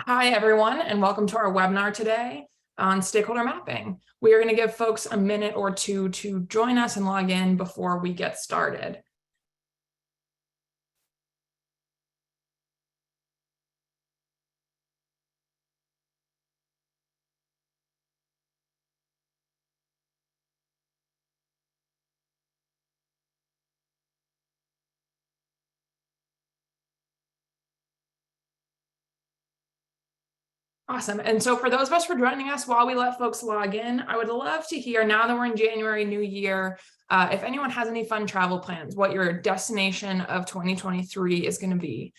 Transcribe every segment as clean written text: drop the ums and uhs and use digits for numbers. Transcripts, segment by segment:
Hi, everyone, and welcome to our webinar today on stakeholder mapping. We are going to give folks a minute or two to join us and log in before we get started. Awesome. And so for those of us who are joining us while we let folks log in, I would love to hear, now that we're in January, new year, if anyone has any fun travel plans, what your destination of 2023 is going to be.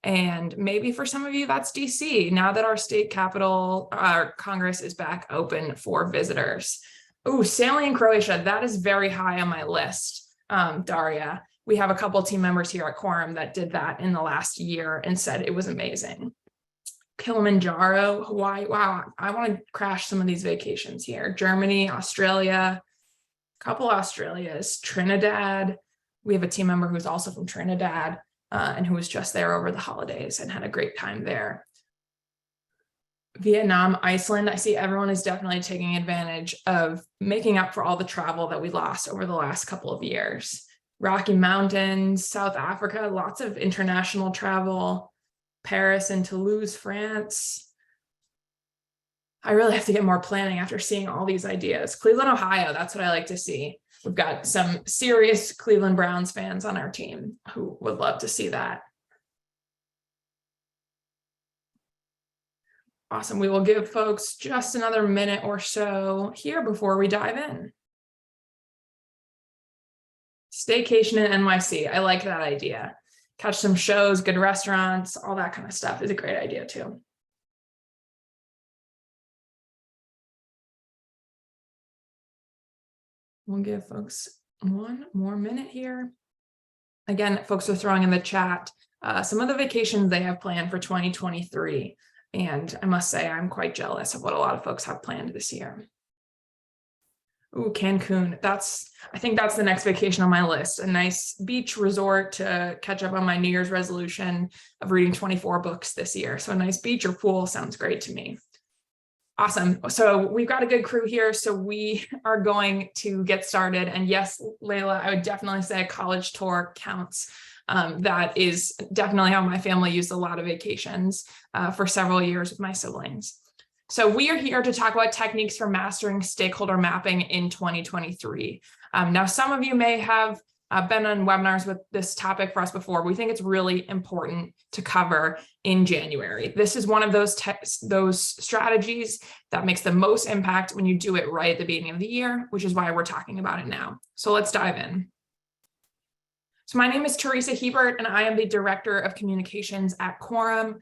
And maybe for some of you, that's DC, now that our state capital, our Congress is back open for visitors. Oh, sailing in Croatia, that is very high on my list, Daria. We have a couple of team members here at Quorum that did that in the last year and said it was amazing. Kilimanjaro, Hawaii. Wow, I want to crash some of these vacations here. Germany, Australia, a couple Australias, Trinidad. We have a team member who's also from Trinidad and who was just there over the holidays and had a great time there. Vietnam, Iceland. I see everyone is definitely taking advantage of making up for all the travel that we lost over the last couple of years. Rocky Mountains, South Africa, lots of international travel. Paris and Toulouse, France. I really have to get more planning after seeing all these ideas. Cleveland, Ohio, that's what I like to see. We've got some serious Cleveland Browns fans on our team who would love to see that. Awesome. We will give folks just another minute or so here before we dive in. Staycation in NYC. I like that idea. Catch some shows, good restaurants, all that kind of stuff is a great idea too. We'll give folks one more minute here. Again, folks are throwing in the chat some of the vacations they have planned for 2023. And I must say, I'm quite jealous of what a lot of folks have planned this year. Ooh, Cancun. I think that's the next vacation on my list. A nice beach resort to catch up on my New Year's resolution of reading 24 books this year. So a nice beach or pool sounds great to me. Awesome. So we've got a good crew here. So we are going to get started. And yes, Layla, I would definitely say a college tour counts. That is definitely how my family used a lot of vacations for several years with my siblings. So we are here to talk about techniques for mastering stakeholder mapping in 2023. Now, some of you may have been on webinars with this topic for us before. We think it's really important to cover in January. This is one of those strategies that makes the most impact when you do it right at the beginning of the year, which is why we're talking about it now. So let's dive in. So my name is Teresa Hebert, and I am the Director of Communications at Quorum.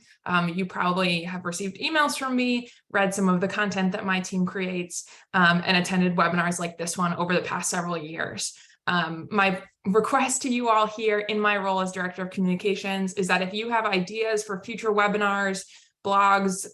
You probably have received emails from me, read some of the content that my team creates, and attended webinars like this one over the past several years. My request to you all here in my role as Director of Communications is that if you have ideas for future webinars, blogs,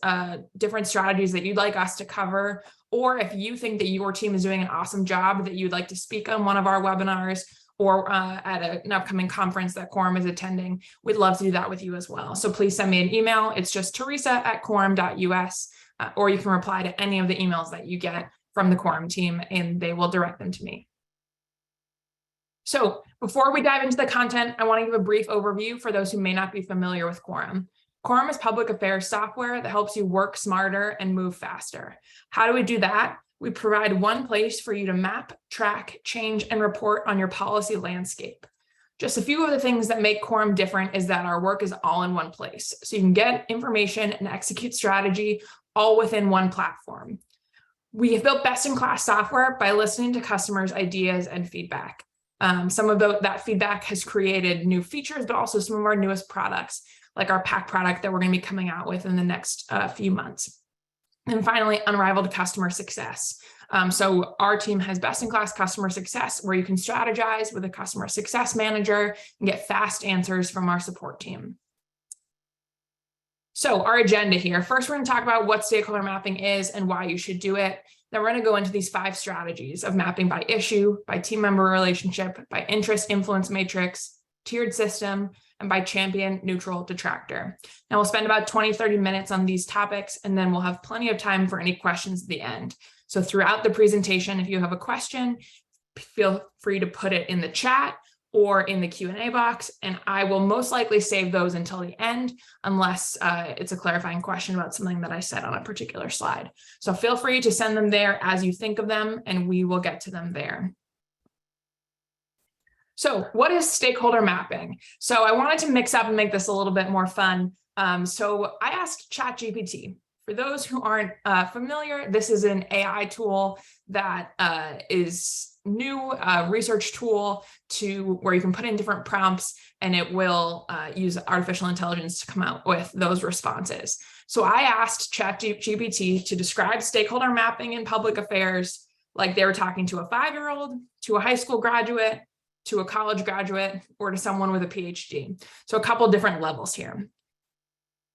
different strategies that you'd like us to cover, or if you think that your team is doing an awesome job that you'd like to speak on one of our webinars, or at an upcoming conference that Quorum is attending, we'd love to do that with you as well. So please send me an email. It's just teresa@quorum.us, or you can reply to any of the emails that you get from the Quorum team, and they will direct them to me. So before we dive into the content, I want to give a brief overview for those who may not be familiar with Quorum. Quorum is public affairs software that helps you work smarter and move faster. How do we do that? We provide one place for you to map, track, change, and report on your policy landscape. Just a few of the things that make Quorum different is that our work is all in one place. So you can get information and execute strategy all within one platform. We have built best-in-class software by listening to customers' ideas and feedback. Some of that feedback has created new features, but also some of our newest products, like our pack product that we're going to be coming out with in the next few months. And finally, unrivaled customer success. So our team has best-in-class customer success where you can strategize with a customer success manager and get fast answers from our support team. So our agenda here, first, we're going to talk about what stakeholder mapping is and why you should do it. Then we're going to go into these 5 strategies of mapping by issue, by team member relationship, by interest influence matrix, tiered system, and by champion, neutral, detractor. Now we'll spend about 20-30 minutes on these topics, and then we'll have plenty of time for any questions at the end. So throughout the presentation, if you have a question, feel free to put it in the chat or in the Q&A box, and I will most likely save those until the end, unless it's a clarifying question about something that I said on a particular slide. So feel free to send them there as you think of them, and we will get to them there. So what is stakeholder mapping? So I wanted to mix up and make this a little bit more fun. So I asked ChatGPT. For those who aren't familiar, this is an AI tool that is new research tool where you can put in different prompts and it will use artificial intelligence to come out with those responses. So I asked ChatGPT to describe stakeholder mapping in public affairs like they were talking to a 5-year-old, to a high school graduate, to a college graduate, or to someone with a PhD. So a couple different levels here.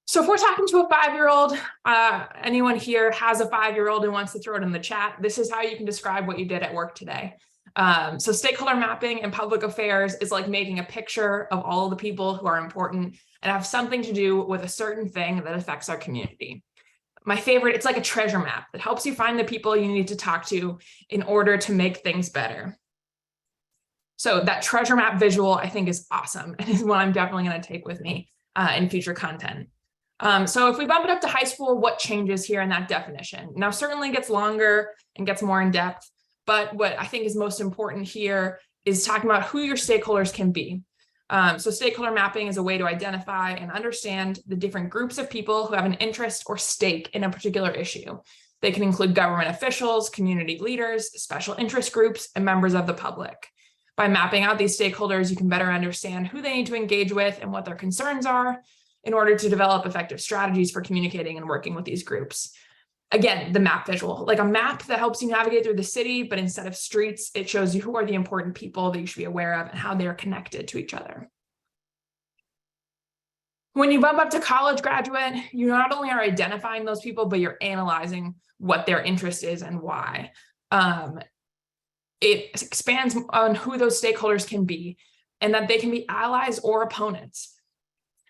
So if we're talking to a 5-year-old, anyone here has a 5-year-old and wants to throw it in the chat, this is how you can describe what you did at work today. So stakeholder mapping in public affairs is like making a picture of all of the people who are important and have something to do with a certain thing that affects our community. My favorite, it's like a treasure map that helps you find the people you need to talk to in order to make things better. So that treasure map visual, I think, is awesome and is what I'm definitely going to take with me in future content. So if we bump it up to high school, what changes here in that definition? Now, certainly gets longer and gets more in depth, but what I think is most important here is talking about who your stakeholders can be. So stakeholder mapping is a way to identify and understand the different groups of people who have an interest or stake in a particular issue. They can include government officials, community leaders, special interest groups, and members of the public. By mapping out these stakeholders, you can better understand who they need to engage with and what their concerns are in order to develop effective strategies for communicating and working with these groups. Again, the map visual, like a map that helps you navigate through the city, but instead of streets, it shows you who are the important people that you should be aware of and how they're connected to each other. When you bump up to college graduate, you not only are identifying those people, but you're analyzing what their interest is and why. It expands on who those stakeholders can be and that they can be allies or opponents.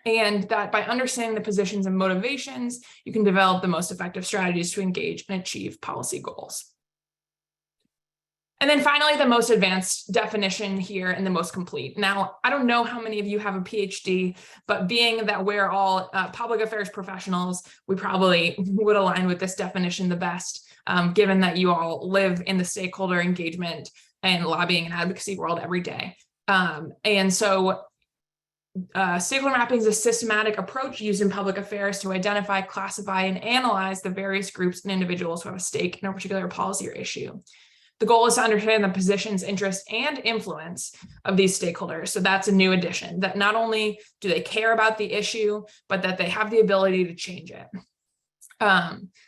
And that by understanding the positions and motivations, you can develop the most effective strategies to engage and achieve policy goals. And then finally, the most advanced definition here and the most complete. Now, I don't know how many of you have a PhD, but being that we're all public affairs professionals, we probably would align with this definition the best, given that you all live in the stakeholder engagement and lobbying and advocacy world every day. And so stakeholder mapping is a systematic approach used in public affairs to identify, classify, and analyze the various groups and individuals who have a stake in a particular policy or issue. The goal is to understand the positions, interests, and influence of these stakeholders. So that's a new addition, that not only do they care about the issue, but that they have the ability to change it.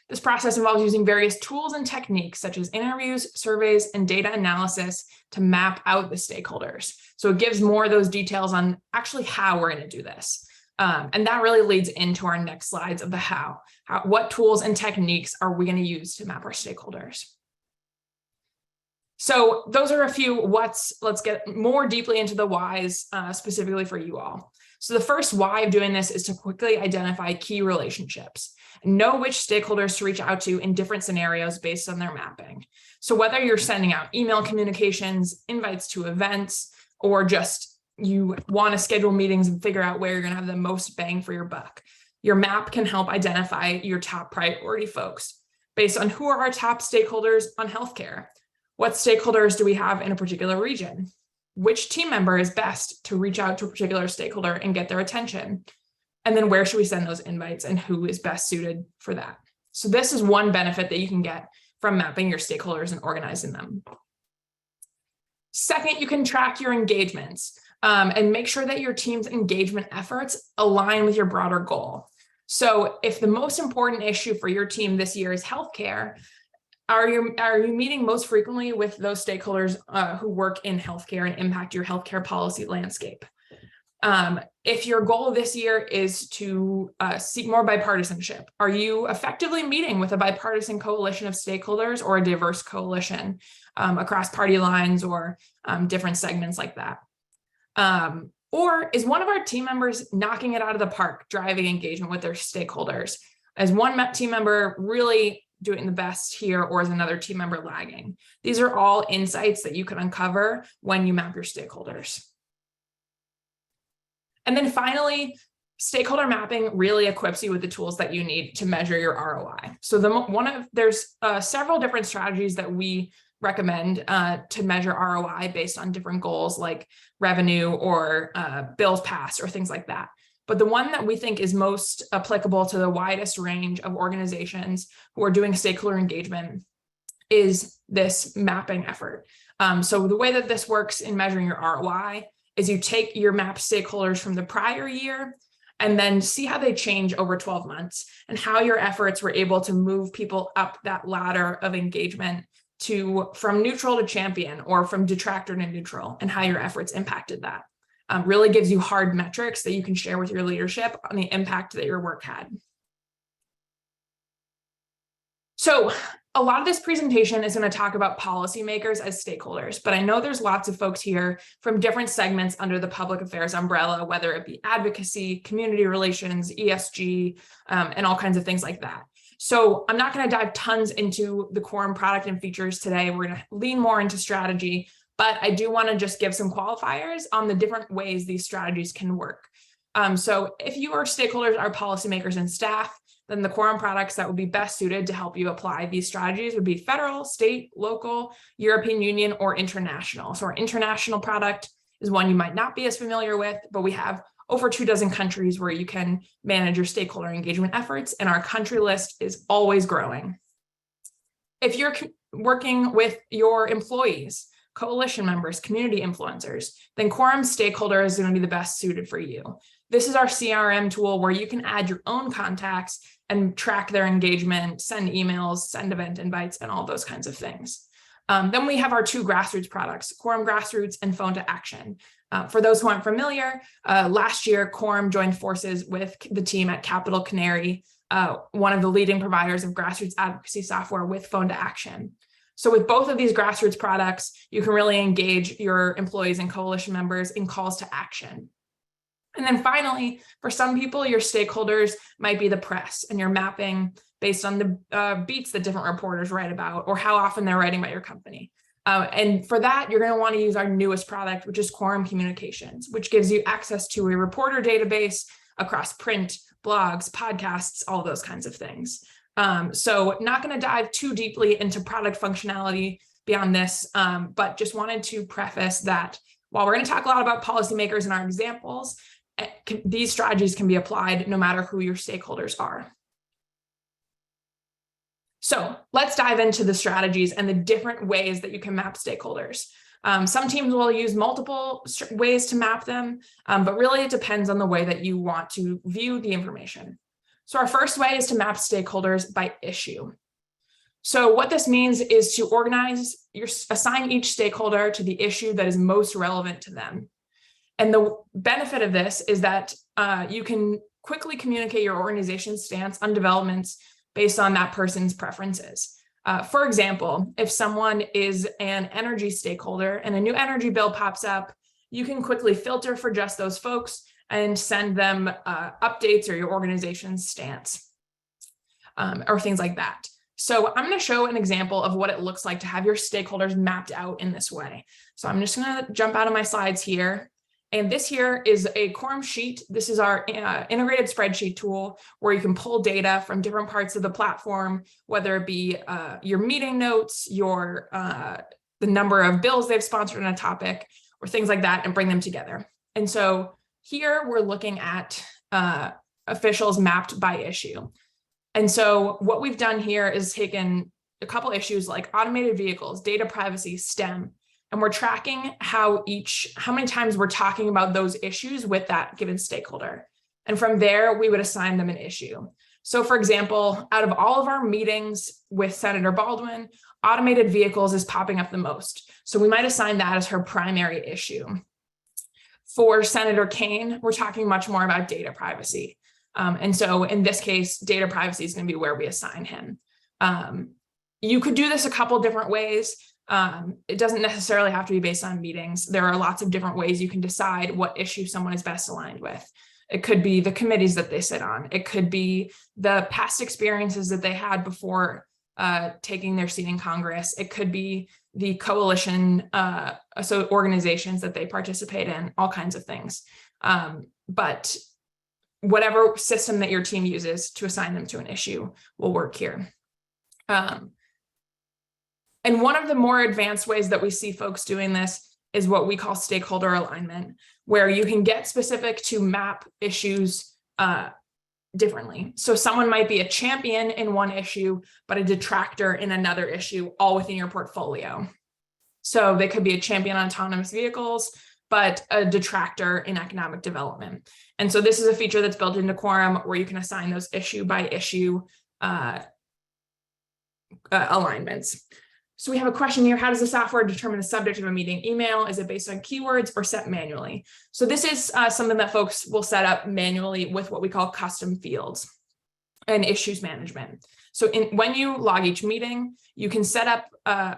This process involves using various tools and techniques such as interviews, surveys, and data analysis to map out the stakeholders. So it gives more of those details on actually how we're going to do this. And that really leads into our next slides of the how. What tools and techniques are we going to use to map our stakeholders? So those are a few what's. Let's get more deeply into the whys specifically for you all. So the first why of doing this is to quickly identify key relationships. Know which stakeholders to reach out to in different scenarios based on their mapping. So whether you're sending out email communications, invites to events, or just you want to schedule meetings and figure out where you're going to have the most bang for your buck, your map can help identify your top priority folks based on who are our top stakeholders on healthcare. What stakeholders do we have in a particular region? Which team member is best to reach out to a particular stakeholder and get their attention? And then where should we send those invites and who is best suited for that? So this is one benefit that you can get from mapping your stakeholders and organizing them. Second, you can track your engagements and make sure that your team's engagement efforts align with your broader goal. So if the most important issue for your team this year is healthcare, are you meeting most frequently with those stakeholders who work in healthcare and impact your healthcare policy landscape? If your goal this year is to seek more bipartisanship, are you effectively meeting with a bipartisan coalition of stakeholders or a diverse coalition across party lines or different segments like that? Or is one of our team members knocking it out of the park, driving engagement with their stakeholders? Is one team member really doing the best here, or is another team member lagging? These are all insights that you can uncover when you map your stakeholders. And then finally, stakeholder mapping really equips you with the tools that you need to measure your ROI. So there's several different strategies that we recommend to measure ROI based on different goals like revenue or bills passed or things like that. But the one that we think is most applicable to the widest range of organizations who are doing stakeholder engagement is this mapping effort. So the way that this works in measuring your ROI is you take your mapped stakeholders from the prior year and then see how they change over 12 months and how your efforts were able to move people up that ladder of engagement from neutral to champion or from detractor to neutral, and how your efforts impacted that. Really gives you hard metrics that you can share with your leadership on the impact that your work had. So a lot of this presentation is going to talk about policymakers as stakeholders, but I know there's lots of folks here from different segments under the public affairs umbrella, whether it be advocacy, community relations, ESG, and all kinds of things like that. So I'm not going to dive tons into the Quorum product and features today. We're going to lean more into strategy, but I do want to just give some qualifiers on the different ways these strategies can work. So if your stakeholders are policymakers and staff, then the Quorum products that would be best suited to help you apply these strategies would be federal, state, local, European Union, or international. So our international product is one you might not be as familiar with, but we have over 24 countries where you can manage your stakeholder engagement efforts, and our country list is always growing. If you're working with your employees, coalition members, community influencers, then Quorum Stakeholder is going to be the best suited for you. This is our CRM tool where you can add your own contacts and track their engagement, send emails, send event invites, and all those kinds of things. Then we have our two grassroots products, Quorum Grassroots and Phone to Action. For those who aren't familiar, last year, Quorum joined forces with the team at Capital Canary, one of the leading providers of grassroots advocacy software, with Phone to Action. So with both of these grassroots products, you can really engage your employees and coalition members in calls to action. And then finally, for some people, your stakeholders might be the press, and you're mapping based on the beats that different reporters write about or how often they're writing about your company. And for that, you're going to want to use our newest product, which is Quorum Communications, which gives you access to a reporter database across print, blogs, podcasts, all those kinds of things. So not going to dive too deeply into product functionality beyond this, but just wanted to preface that while we're going to talk a lot about policymakers in our examples, these strategies can be applied no matter who your stakeholders are. So let's dive into the strategies and the different ways that you can map stakeholders. Some teams will use multiple ways to map them, but really it depends on the way that you want to view the information. So our first way is to map stakeholders by issue. So what this means is to assign each stakeholder to the issue that is most relevant to them. And the benefit of this is that you can quickly communicate your organization's stance on developments based on that person's preferences. For example, if someone is an energy stakeholder and a new energy bill pops up, you can quickly filter for just those folks and send them updates or your organization's stance or things like that. So I'm going to show an example of what it looks like to have your stakeholders mapped out in this way. So I'm just going to jump out of my slides here. And this here is a Quorum sheet. This is our integrated spreadsheet tool where you can pull data from different parts of the platform, whether it be your meeting notes, the number of bills they've sponsored on a topic, or things like that, and bring them together. And so here we're looking at officials mapped by issue. And so what we've done here is taken a couple issues like automated vehicles, data privacy, STEM, and we're tracking how many times we're talking about those issues with that given stakeholder. And from there, we would assign them an issue. So for example, out of all of our meetings with Senator Baldwin, automated vehicles is popping up the most. So we might assign that as her primary issue. For Senator Kaine, we're talking much more about data privacy. And so in this case, data privacy is going to be where we assign him. You could do this a couple different ways. It doesn't necessarily have to be based on meetings. There are lots of different ways you can decide what issue someone is best aligned with. It could be the committees that they sit on. It could be the past experiences that they had before taking their seat in Congress. It could be the coalition so organizations that they participate in, all kinds of things. But whatever system that your team uses to assign them to an issue will work here. And one of the more advanced ways that we see folks doing this is what we call stakeholder alignment, where you can get specific to map issues differently. So someone might be a champion in one issue, but a detractor in another issue, all within your portfolio. So they could be a champion on autonomous vehicles, but a detractor in economic development. And so this is a feature that's built into Quorum where you can assign those issue by issue alignments. So we have a question here. How does the software determine the subject of a meeting email? Is it based on keywords or set manually? So this is something that folks will set up manually with what we call custom fields and issues management. So when you log each meeting, you can set up,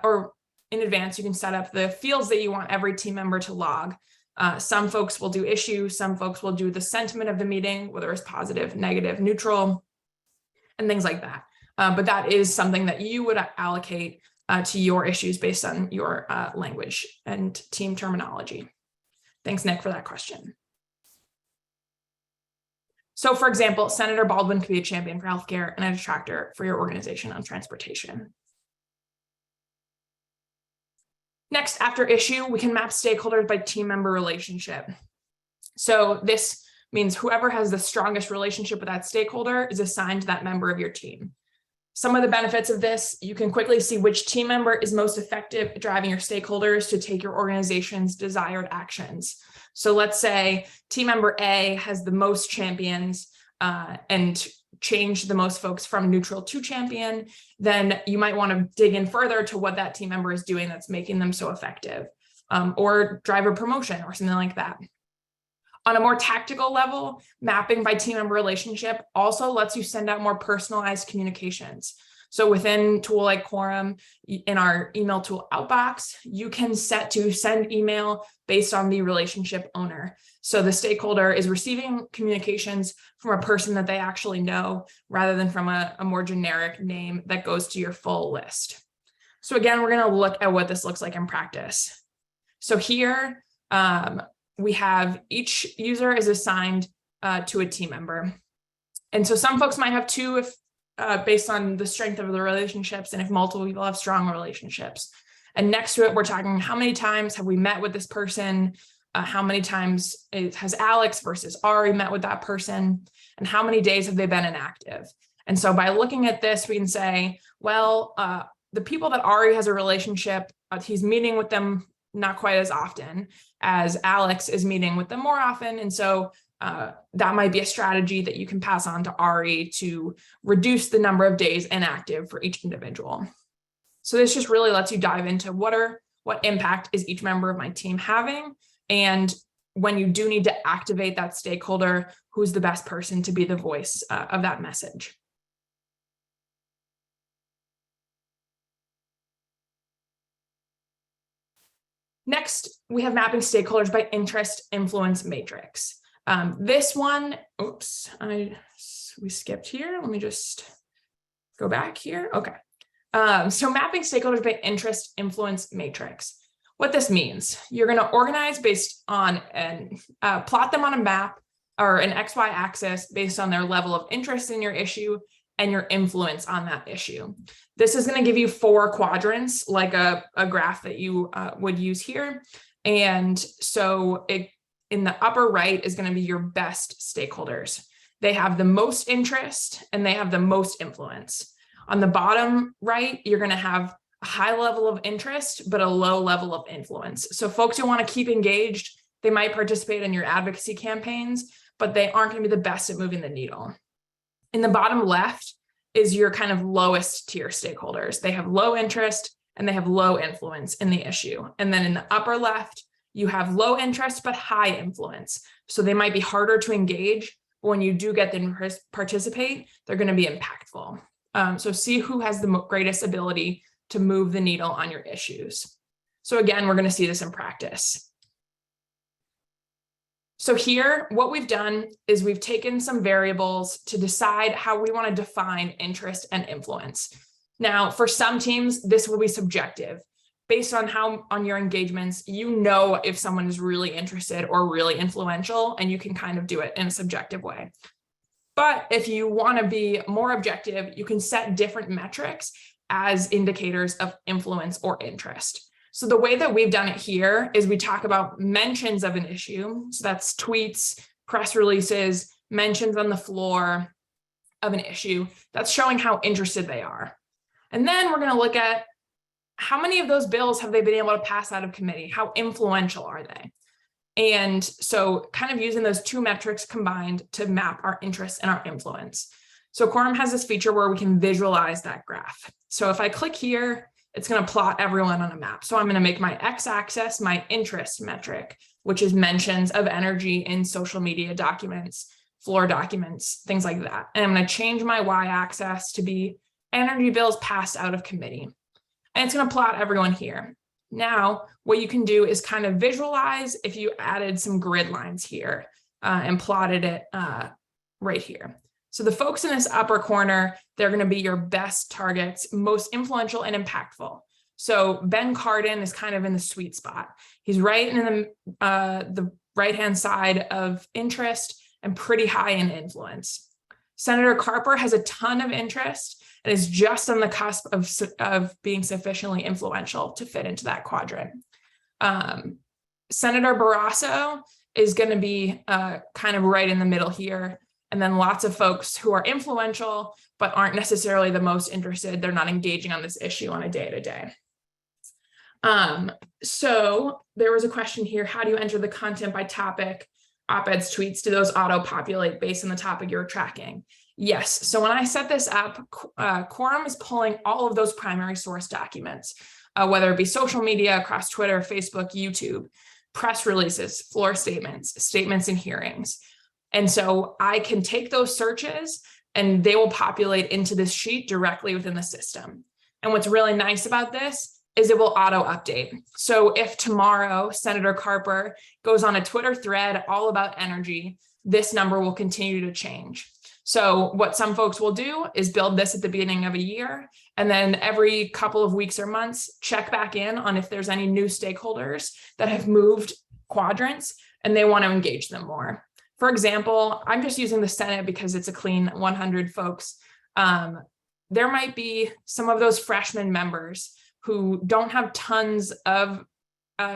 or in advance, you can set up the fields that you want every team member to log. Some folks will do issue, some folks will do the sentiment of the meeting, whether it's positive, negative, neutral, and things like that. But that is something that you would allocate to your issues based on your language and team terminology. Thanks, Nick, for that question. So for example, Senator Baldwin could be a champion for healthcare and a detractor for your organization on transportation. Next, after issue, we can map stakeholders by team member relationship. So this means whoever has the strongest relationship with that stakeholder is assigned to that member of your team. Some of the benefits of this, you can quickly see which team member is most effective at driving your stakeholders to take your organization's desired actions. So let's say team member A has the most champions and change the most folks from neutral to champion, then you might want to dig in further to what that team member is doing that's making them so effective, or drive a promotion or something like that. On a more tactical level, mapping by team member relationship also lets you send out more personalized communications. So within a tool like Quorum, in our email tool Outbox, you can set to send email based on the relationship owner. So the stakeholder is receiving communications from a person that they actually know, rather than from a more generic name that goes to your full list. So again, we're going to look at what this looks like in practice. So here, we have each user is assigned to a team member. And so some folks might have two if based on the strength of the relationships, and if multiple people have strong relationships. And next to it, we're talking how many times have we met with this person, how many times has Alex versus Ari met with that person, and how many days have they been inactive. And so by looking at this, we can say, well, the people that Ari has a relationship, he's meeting with them not quite as often as Alex is meeting with them more often. And so that might be a strategy that you can pass on to Ari to reduce the number of days inactive for each individual. So this just really lets you dive into what impact is each member of my team having, and when you do need to activate that stakeholder, who's the best person to be the voice of that message. Next, we have mapping stakeholders by interest influence matrix. This one, oops, we skipped here. Let me just go back here. Okay. So mapping stakeholders by interest influence matrix. What this means, you're going to organize based on and plot them on a map or an XY axis based on their level of interest in your issue and your influence on that issue. This is going to give you 4 quadrants, like a graph that you would use here. And so in the upper right is going to be your best stakeholders. They have the most interest and they have the most influence. On the bottom right, you're going to have a high level of interest, but a low level of influence. So folks you want to keep engaged, they might participate in your advocacy campaigns, but they aren't going to be the best at moving the needle. In the bottom left is your kind of lowest tier stakeholders. They have low interest and they have low influence in the issue. And then in the upper left, you have low interest, but high influence. So they might be harder to engage, but when you do get them to participate, they're going to be impactful. So see who has the greatest ability to move the needle on your issues. So again, we're going to see this in practice. So here, what we've done is we've taken some variables to decide how we want to define interest and influence. Now, for some teams, this will be subjective. Based on on your engagements, you know if someone is really interested or really influential, and you can kind of do it in a subjective way. But if you want to be more objective, you can set different metrics as indicators of influence or interest. So the way that we've done it here is we talk about mentions of an issue. So that's tweets, press releases, mentions on the floor of an issue. That's showing how interested they are. And then we're going to look at how many of those bills have they been able to pass out of committee? How influential are they? And so kind of using those two metrics combined to map our interest and our influence. So Quorum has this feature where we can visualize that graph. So if I click here, it's going to plot everyone on a map. So I'm going to make my x-axis my interest metric, which is mentions of energy in social media documents, floor documents, things like that. And I'm going to change my y-axis to be energy bills passed out of committee. And it's going to plot everyone here. Now, what you can do is kind of visualize if you added some grid lines here and plotted it right here. So the folks in this upper corner, they're going to be your best targets, most influential and impactful. So Ben Cardin is kind of in the sweet spot. He's right in the right-hand side of interest and pretty high in influence. Senator Carper has a ton of interest and is just on the cusp of being sufficiently influential to fit into that quadrant. Senator Barrasso is going to be kind of right in the middle here. And then lots of folks who are influential, but aren't necessarily the most interested. They're not engaging on this issue on a day-to-day. So there was a question here, how do you enter the content by topic? Op-eds, tweets, do those auto-populate based on the topic you're tracking? Yes, so when I set this up, Quorum is pulling all of those primary source documents, whether it be social media across Twitter, Facebook, YouTube, press releases, floor statements, statements and hearings. And so I can take those searches and they will populate into this sheet directly within the system. And what's really nice about this is it will auto update. So if tomorrow Senator Carper goes on a Twitter thread all about energy, this number will continue to change. So what some folks will do is build this at the beginning of a year, and then every couple of weeks or months, check back in on if there's any new stakeholders that have moved quadrants and they want to engage them more. For example, I'm just using the Senate because it's a clean 100 folks. There might be some of those freshman members who don't have tons of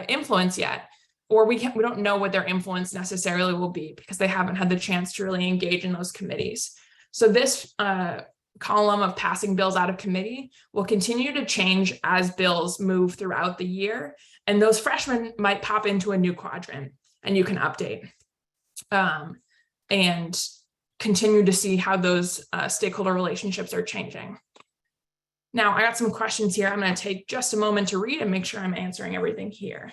influence yet, or we don't know what their influence necessarily will be because they haven't had the chance to really engage in those committees. So this column of passing bills out of committee will continue to change as bills move throughout the year, and those freshmen might pop into a new quadrant and you can update. And continue to see how those stakeholder relationships are changing. Now, I got some questions here. I'm going to take just a moment to read and make sure I'm answering everything here.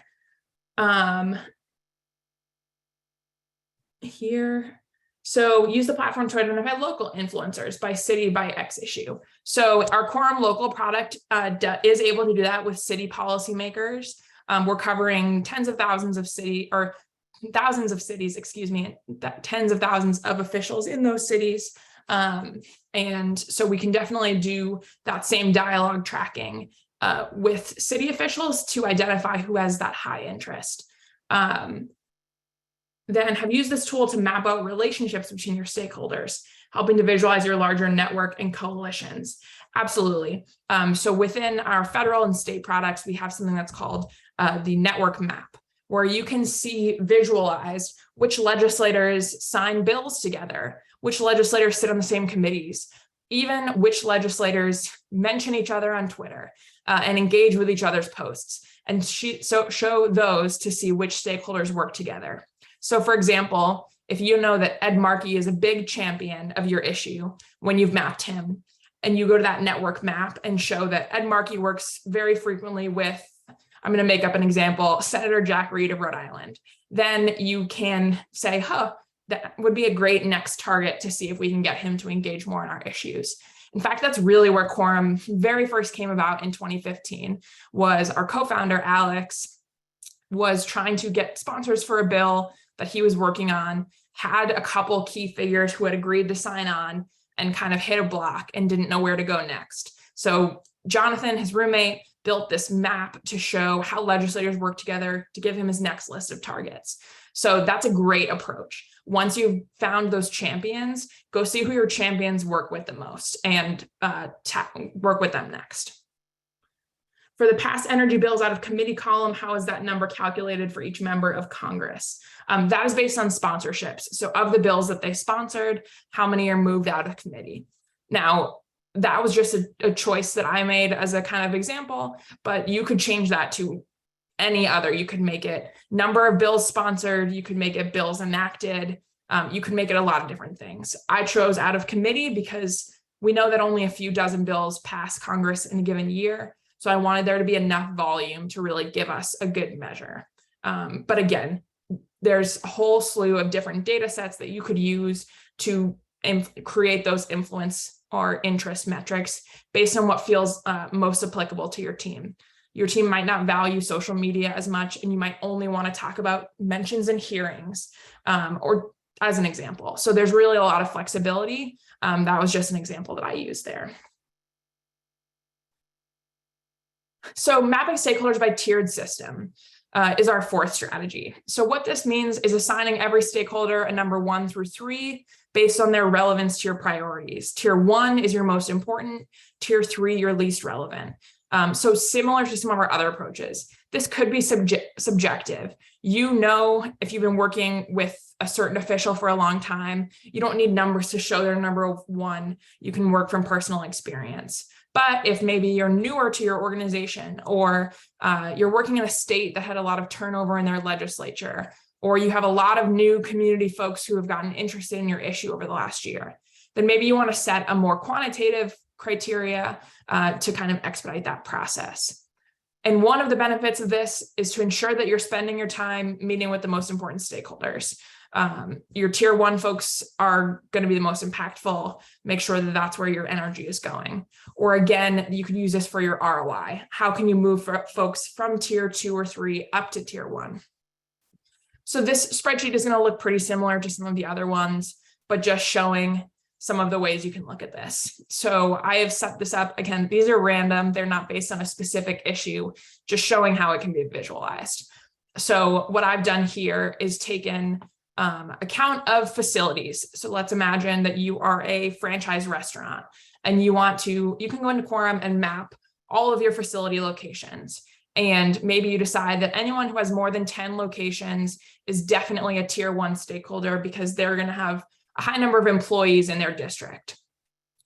So use the platform to identify local influencers by city, by X issue. So our Quorum local product is able to do that with city policymakers. We're covering tens of thousands of thousands of cities, tens of thousands of officials in those cities. And so we can definitely do that same dialogue tracking with city officials to identify who has that high interest. Then have used this tool to map out relationships between your stakeholders, helping to visualize your larger network and coalitions. Absolutely. So within our federal and state products, we have something that's called the network map, where you can visualize which legislators sign bills together, which legislators sit on the same committees, even which legislators mention each other on Twitter and engage with each other's posts, and show those to see which stakeholders work together. So for example, if you know that Ed Markey is a big champion of your issue when you've mapped him, and you go to that network map and show that Ed Markey works very frequently with, I'm going to make up an example, Senator Jack Reed of Rhode Island, then you can say, that would be a great next target to see if we can get him to engage more in our issues. In fact, that's really where Quorum very first came about in 2015, was our co-founder, Alex, was trying to get sponsors for a bill that he was working on, had a couple key figures who had agreed to sign on, and kind of hit a block and didn't know where to go next. So Jonathan, his roommate, built this map to show how legislators work together to give him his next list of targets. So that's a great approach. Once you've found those champions, go see who your champions work with the most and work with them next. For the past energy bills out of committee column, how is that number calculated for each member of Congress? That is based on sponsorships. So of the bills that they sponsored, how many are moved out of committee? Now, that was just a choice that I made as a kind of example, but you could change that to any other. You could make it number of bills sponsored, you could make it bills enacted, you could make it a lot of different things. I chose out of committee because we know that only a few dozen bills pass Congress in a given year. So I wanted there to be enough volume to really give us a good measure. But again, there's a whole slew of different data sets that you could use to create those influence or interest metrics based on what feels most applicable to your team. Your team might not value social media as much, and you might only want to talk about mentions and hearings, or as an example. So there's really a lot of flexibility. That was just an example that I used there. So mapping stakeholders by tiered system is our fourth strategy. So what this means is assigning every stakeholder a number 1 through 3 based on their relevance to your priorities. Tier 1 is your most important, tier 3 your least relevant. So similar to some of our other approaches, this could be subjective. You know, if you've been working with a certain official for a long time, you don't need numbers to show they're number 1. You can work from personal experience. But if maybe you're newer to your organization, or you're working in a state that had a lot of turnover in their legislature, or you have a lot of new community folks who have gotten interested in your issue over the last year, then maybe you want to set a more quantitative criteria to kind of expedite that process. And one of the benefits of this is to ensure that you're spending your time meeting with the most important stakeholders. Your tier 1 folks are going to be the most impactful. Make sure that that's where your energy is going. Or again, you could use this for your ROI. How can you move folks from tier 2 or 3 up to tier 1? So this spreadsheet is going to look pretty similar to some of the other ones, but just showing some of the ways you can look at this. So I have set this up. Again, these are random. They're not based on a specific issue, just showing how it can be visualized. So what I've done here is taken a count of facilities. So let's imagine that you are a franchise restaurant and you can go into Quorum and map all of your facility locations. And maybe you decide that anyone who has more than 10 locations is definitely a tier 1 stakeholder because they're going to have a high number of employees in their district.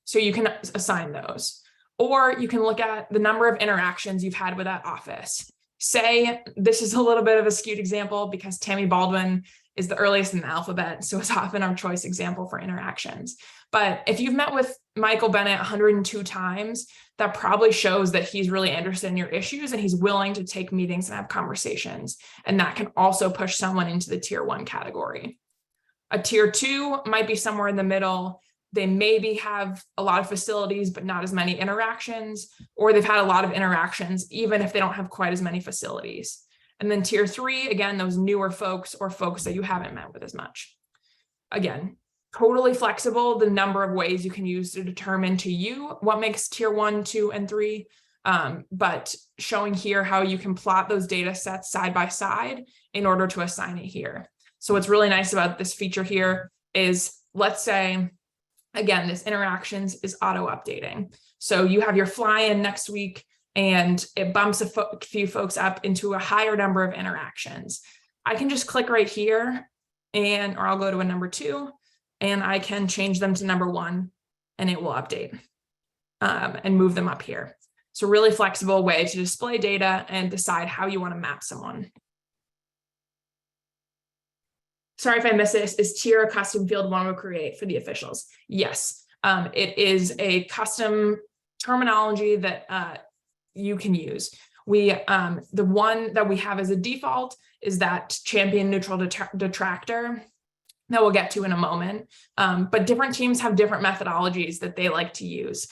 So you can assign those. Or you can look at the number of interactions you've had with that office. Say, this is a little bit of a skewed example because Tammy Baldwin is the earliest in the alphabet, so it's often our choice example for interactions. But if you've met with Michael Bennett 102 times, that probably shows that he's really interested in your issues and he's willing to take meetings and have conversations. And that can also push someone into the tier 1 category. A tier 2 might be somewhere in the middle. They maybe have a lot of facilities, but not as many interactions, or they've had a lot of interactions, even if they don't have quite as many facilities. And then tier 3, again, those newer folks or folks that you haven't met with as much. Again, totally flexible, the number of ways you can use to determine to you what makes tier 1, 2, and 3, but showing here how you can plot those data sets side by side in order to assign it here. So what's really nice about this feature here is, let's say, again, this interactions is auto updating. So you have your fly-in next week and it bumps a few folks up into a higher number of interactions. I can just click right here or I'll go to a number 2 and I can change them to number 1 and it will update and move them up here. So really flexible way to display data and decide how you want to map someone. Sorry if I missed this. Is tier a custom field one will create for the officials? Yes, it is a custom terminology that you can use. The one that we have as a default is that champion neutral detractor. that we'll get to in a moment. But different teams have different methodologies that they like to use.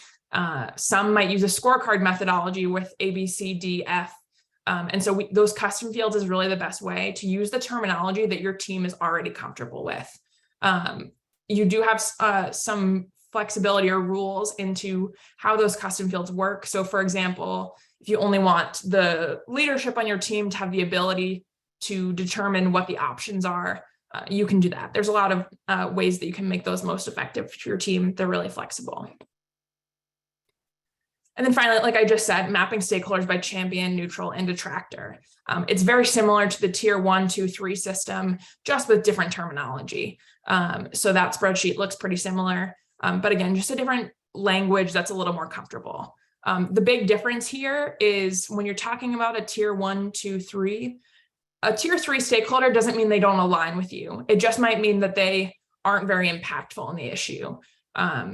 Some might use a scorecard methodology with A, B, C, D, F. And so those custom fields is really the best way to use the terminology that your team is already comfortable with. You do have some flexibility or rules into how those custom fields work. So for example, if you only want the leadership on your team to have the ability to determine what the options are, you can do that. There's a lot of ways that you can make those most effective for your team. They're really flexible. And then finally, like I just said, mapping stakeholders by champion, neutral, and detractor. It's very similar to the tier 1, 2, 3 system, just with different terminology. So that spreadsheet looks pretty similar, but again, just a different language that's a little more comfortable. The big difference here is when you're talking about a tier 1, 2, 3, a tier 3 stakeholder doesn't mean they don't align with you. It just might mean that they aren't very impactful in the issue.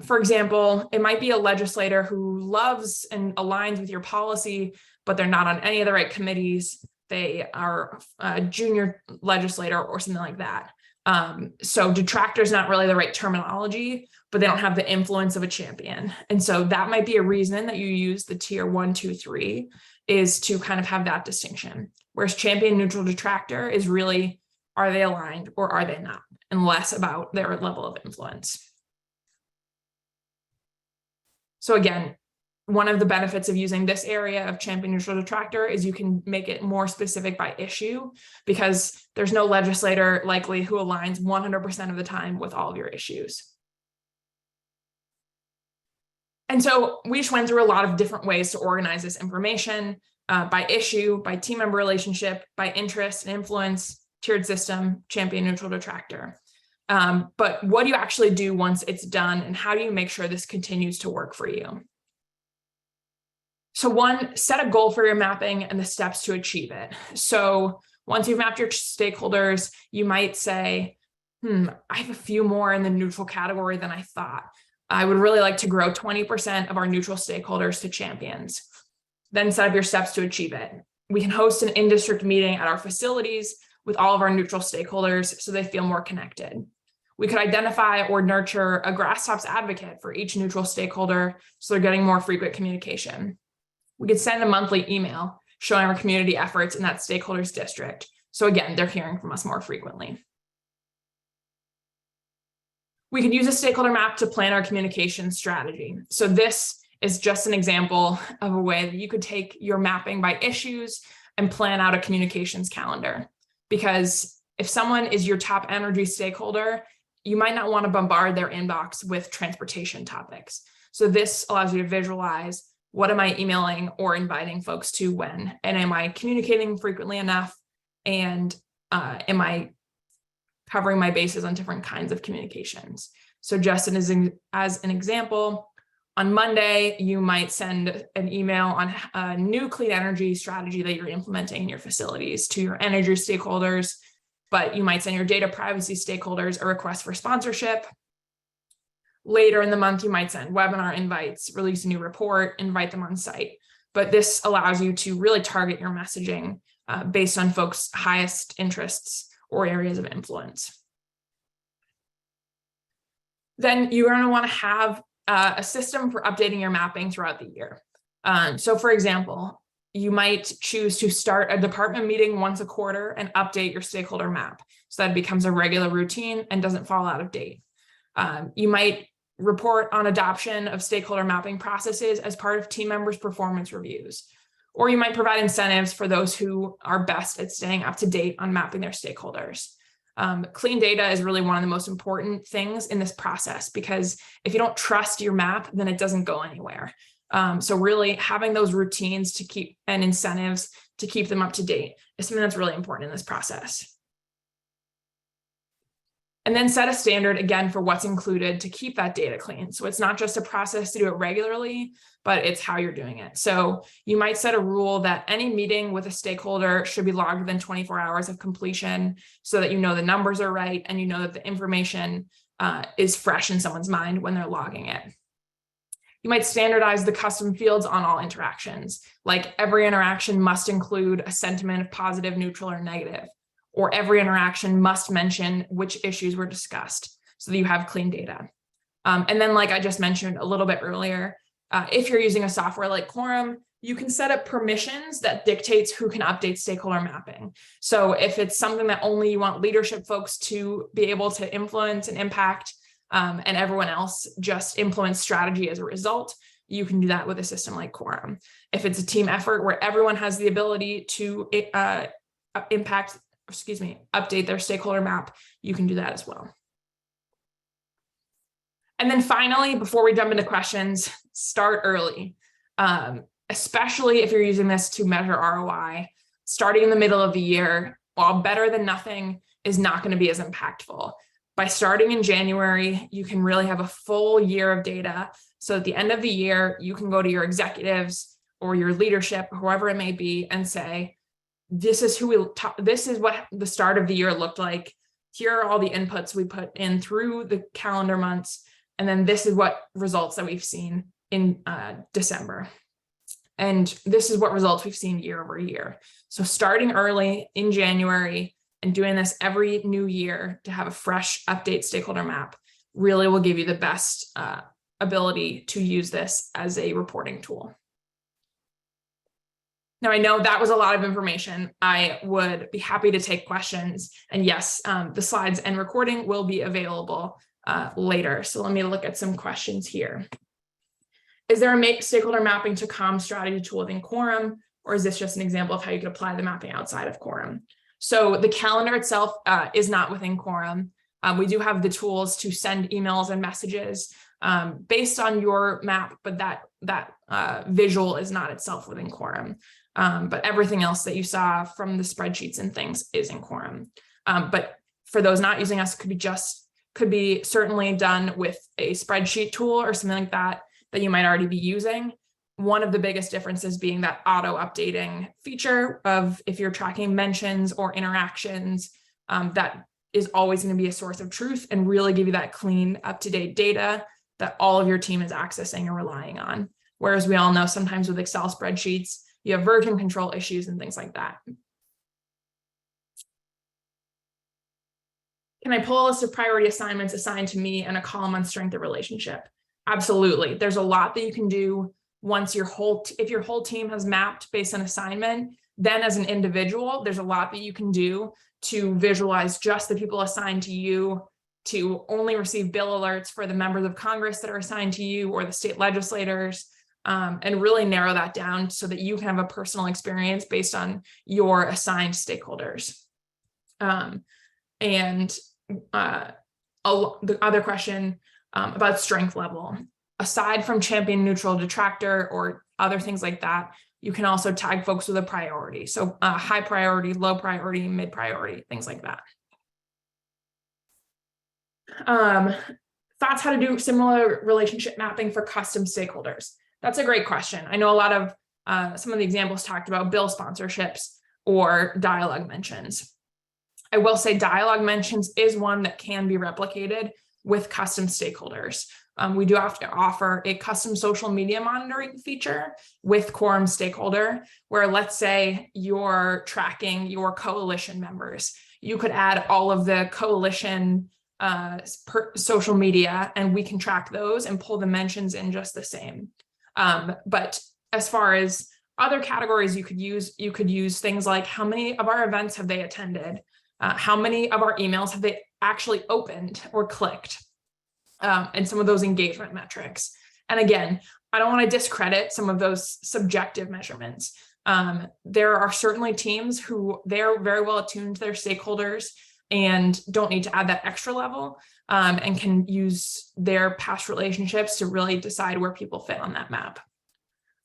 For example, it might be a legislator who loves and aligns with your policy, but they're not on any of the right committees. They are a junior legislator or something like that. So detractor is not really the right terminology, but they don't have the influence of a champion. And so that might be a reason that you use the tier 1, 2, 3 is to kind of have that distinction. Whereas champion, neutral, detractor is really, are they aligned or are they not? And less about their level of influence. So again, one of the benefits of using this area of champion, neutral, detractor is you can make it more specific by issue, because there's no legislator likely who aligns 100% of the time with all of your issues. And so we just went through a lot of different ways to organize this information by issue, by team member relationship, by interest and influence, tiered system, champion, neutral, detractor. But what do you actually do once it's done, and how do you make sure this continues to work for you? So one, set a goal for your mapping and the steps to achieve it. So once you've mapped your stakeholders, you might say, I have a few more in the neutral category than I thought. I would really like to grow 20% of our neutral stakeholders to champions. Then set up your steps to achieve it. We can host an in-district meeting at our facilities with all of our neutral stakeholders so they feel more connected. We could identify or nurture a grasstops advocate for each neutral stakeholder so they're getting more frequent communication. We could send a monthly email showing our community efforts in that stakeholder's district. So again, they're hearing from us more frequently. We could use a stakeholder map to plan our communication strategy. So this is just an example of a way that you could take your mapping by issues and plan out a communications calendar. Because if someone is your top energy stakeholder, you might not want to bombard their inbox with transportation topics. So this allows you to visualize, what am I emailing or inviting folks to when? And am I communicating frequently enough? And am I covering my bases on different kinds of communications? So just as an example, on Monday, you might send an email on a new clean energy strategy that you're implementing in your facilities to your energy stakeholders, but you might send your data privacy stakeholders a request for sponsorship. Later in the month, you might send webinar invites, release a new report, invite them on site. But this allows you to really target your messaging based on folks' highest interests or areas of influence. Then you're going to want to have a system for updating your mapping throughout the year. So for example, you might choose to start a department meeting once a quarter and update your stakeholder map so that it becomes a regular routine and doesn't fall out of date. You might report on adoption of stakeholder mapping processes as part of team members' performance reviews. Or you might provide incentives for those who are best at staying up to date on mapping their stakeholders. Clean data is really one of the most important things in this process, because if you don't trust your map, then it doesn't go anywhere. So really having those routines to keep and incentives to keep them up to date is something that's really important in this process. And then set a standard again for what's included to keep that data clean. So it's not just a process to do it regularly, but it's how you're doing it. So you might set a rule that any meeting with a stakeholder should be logged within 24 hours of completion so that you know the numbers are right and you know that the information is fresh in someone's mind when they're logging it. You might standardize the custom fields on all interactions, like every interaction must include a sentiment of positive, neutral, or negative. or every interaction must mention which issues were discussed so that you have clean data. And then, like I just mentioned a little bit earlier, if you're using a software like Quorum, you can set up permissions that dictates who can update stakeholder mapping. So if it's something that only you want leadership folks to be able to influence and impact, and everyone else just implements strategy as a result, you can do that with a system like Quorum. If it's a team effort where everyone has the ability to update their stakeholder map, you can do that as well. And then finally, before we jump into questions, start early. Especially if you're using this to measure ROI, starting in the middle of the year, while better than nothing, is not going to be as impactful. By starting in January, you can really have a full year of data. So at the end of the year, you can go to your executives or your leadership, whoever it may be, and say, this is what the start of the year looked like. Here are all the inputs we put in through the calendar months. And then this is what results that we've seen in December. And this is what results we've seen year over year. So starting early in January and doing this every new year to have a fresh update stakeholder map really will give you the best ability to use this as a reporting tool. Now, I know that was a lot of information. I would be happy to take questions. And yes, the slides and recording will be available later. So let me look at some questions here. Is there a stakeholder mapping to comm strategy tool within Quorum, or is this just an example of how you could apply the mapping outside of Quorum? So the calendar itself is not within Quorum. We do have the tools to send emails and messages based on your map, but that visual is not itself within Quorum. But everything else that you saw from the spreadsheets and things is in Quorum. But for those not using us, could be certainly done with a spreadsheet tool or something like that you might already be using. One of the biggest differences being that auto updating feature of if you're tracking mentions or interactions, that is always going to be a source of truth and really give you that clean, up-to-date data that all of your team is accessing and relying on. Whereas we all know sometimes with Excel spreadsheets, you have version control issues and things like that. Can I pull a list of priority assignments assigned to me and a column on strength of relationship? Absolutely. There's a lot that you can do once if your whole team has mapped based on assignment, then as an individual, there's a lot that you can do to visualize just the people assigned to you, to only receive bill alerts for the members of Congress that are assigned to you or the state legislators, and really narrow that down so that you can have a personal experience based on your assigned stakeholders. And the other question about strength level, aside from champion, neutral, detractor, or other things like that, you can also tag folks with a priority. So high priority, low priority, mid priority, things like that. Thoughts how to do similar relationship mapping for custom stakeholders? That's a great question. I know a lot of some of the examples talked about bill sponsorships or dialogue mentions. I will say dialogue mentions is one that can be replicated with custom stakeholders. We do have to offer a custom social media monitoring feature with Quorum Stakeholder, where let's say you're tracking your coalition members. You could add all of the coalition social media, and we can track those and pull the mentions in just the same. But as far as other categories you could use things like how many of our events have they attended? How many of our emails have they actually opened or clicked? And some of those engagement metrics. And again, I don't want to discredit some of those subjective measurements. There are certainly teams who they're very well attuned to their stakeholders and don't need to add that extra level, and can use their past relationships to really decide where people fit on that map.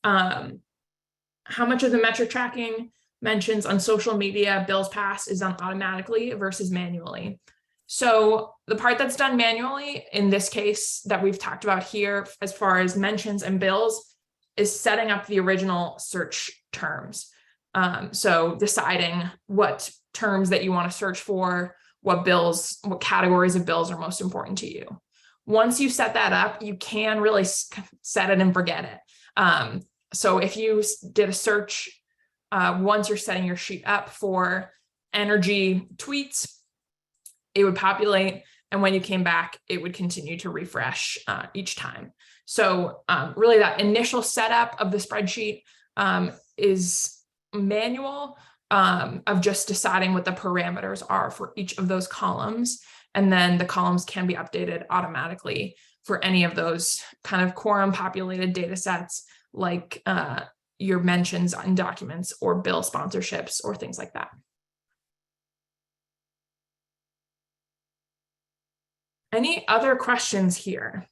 How much of the metric tracking mentions on social media bills passed is done automatically versus manually? So the part that's done manually in this case that we've talked about here, as far as mentions and bills, is setting up the original search terms. So deciding what terms that you want to search for, what categories of bills are most important to you. Once you set that up, you can really set it and forget it. So if you did a search, once you're setting your sheet up for energy tweets, it would populate. And when you came back, it would continue to refresh each time. So really that initial setup of the spreadsheet is manual, of just deciding what the parameters are for each of those columns. And then the columns can be updated automatically for any of those kind of quorum populated data sets, like your mentions in documents or bill sponsorships or things like that. Any other questions here?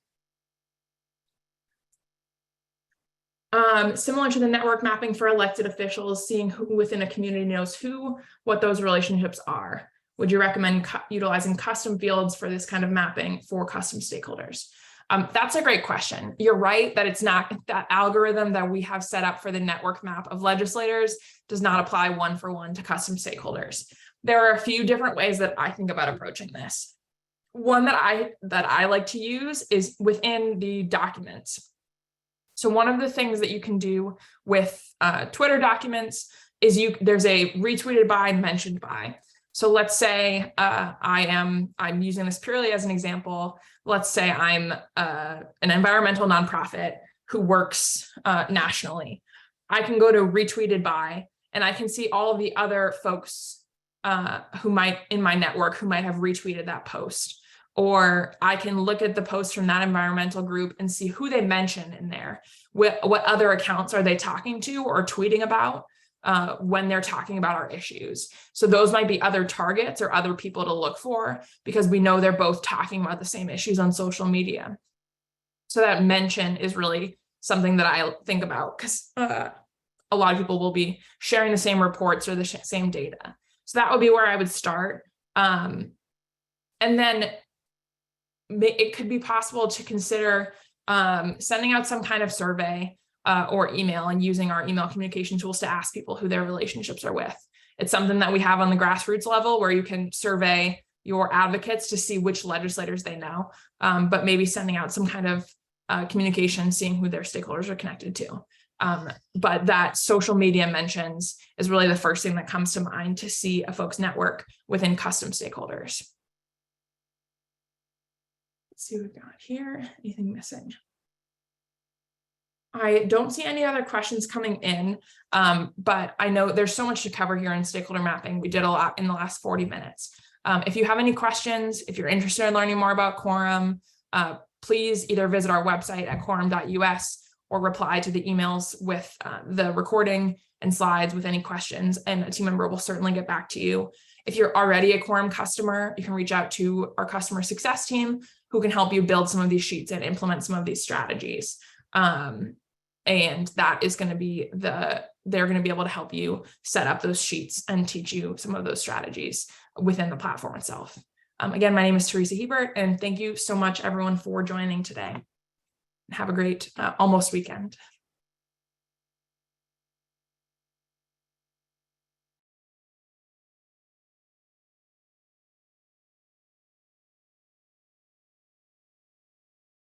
Similar to the network mapping for elected officials, seeing who within a community knows who, what those relationships are. Would you recommend utilizing custom fields for this kind of mapping for custom stakeholders? That's a great question. You're right that it's not, that algorithm that we have set up for the network map of legislators does not apply one-for-one to custom stakeholders. There are a few different ways that I think about approaching this. One that I like to use is within the documents. So one of the things that you can do with Twitter documents is there's a retweeted by, mentioned by. So let's say I'm using this purely as an example. Let's say I'm an environmental nonprofit who works nationally. I can go to retweeted by, and I can see all of the other folks who might in my network who might have retweeted that post. Or I can look at the post from that environmental group and see who they mention in there. What other accounts are they talking to or tweeting about when they're talking about our issues? So those might be other targets or other people to look for, because we know they're both talking about the same issues on social media. So that mention is really something that I think about, because a lot of people will be sharing the same reports or the same data. So that would be where I would start. And then it could be possible to consider sending out some kind of survey or email, and using our email communication tools to ask people who their relationships are with. It's something that we have on the grassroots level, where you can survey your advocates to see which legislators they know, but maybe sending out some kind of communication, seeing who their stakeholders are connected to. But that social media mentions is really the first thing that comes to mind to see a folks network within custom stakeholders. Let's see what we've got here. Anything missing? I don't see any other questions coming in, but I know there's so much to cover here in stakeholder mapping. We did a lot in the last 40 minutes. If you have any questions, if you're interested in learning more about Quorum, please either visit our website at quorum.us or reply to the emails with the recording and slides with any questions, and a team member will certainly get back to you. If you're already a Quorum customer, you can reach out to our customer success team, who can help you build some of these sheets and implement some of these strategies. And that is going to be they're going to be able to help you set up those sheets and teach you some of those strategies within the platform itself. Again, my name is Teresa Hebert, and thank you so much, everyone, for joining today. Have a great almost weekend.